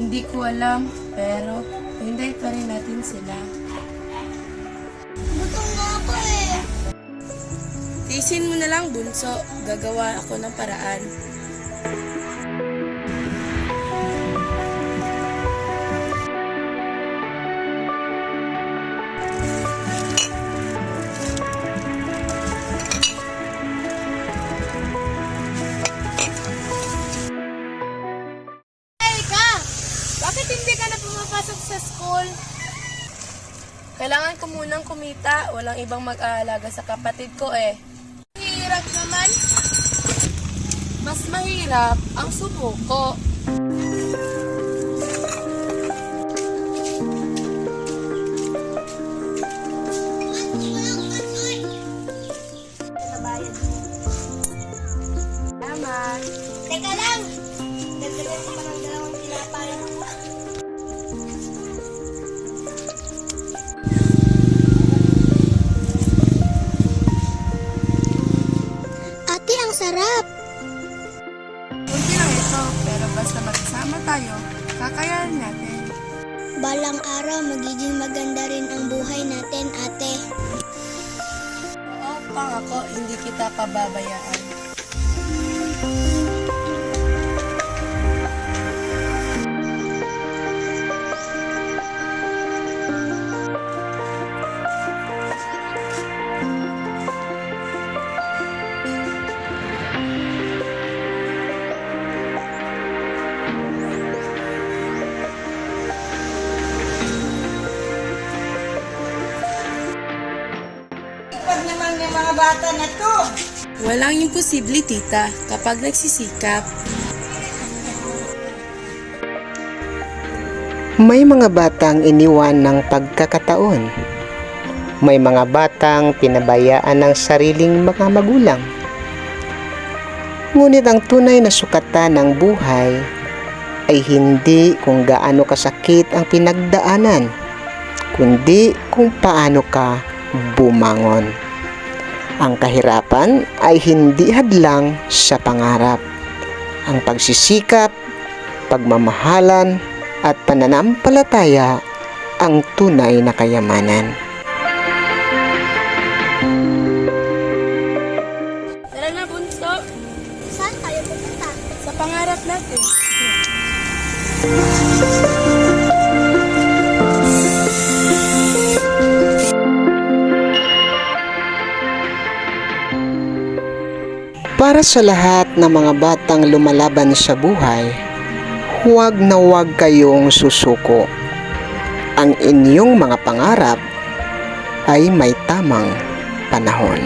Hindi ko alam, pero hinday pa rin natin sila. Gutom nga ako eh. Tiisin mo na lang, bunso. Gagawa ako ng paraan. Bakit hindi ka na pumapasok sa school? Kailangan ko munang kumita. Walang ibang mag-aalaga sa kapatid ko eh. Hirap naman. Mas mahirap ang sumuko. Nabayad mo. Salamat. Teka lang! Dagdagan ko pa ng dalawang tinapay. Ate, ang sarap! Kunti lang ito, pero basta magsama tayo, kakayanin natin. Balang araw, magiging maganda rin ang buhay natin, ate. Oo, pangako, hindi kita pababayaan. Pag naman yung mga bata na to. Walang imposible, tita, kapag nagsisikap. May mga batang iniwan ng pagkakataon. May mga batang pinabayaan ng sariling mga magulang. Ngunit ang tunay na sukatan ng buhay ay hindi kung gaano kasakit ang pinagdaanan, kundi kung paano ka bumangon. Ang kahirapan ay hindi hadlang sa pangarap. Ang pagsisikap, pagmamahalan, at pananampalataya ang tunay na kayamanan. Tara na, bunso. Saan tayo pupunta? Sa pangarap natin. Para sa lahat ng mga batang lumalaban sa buhay, huwag na huwag kayong susuko. Ang inyong mga pangarap ay may tamang panahon.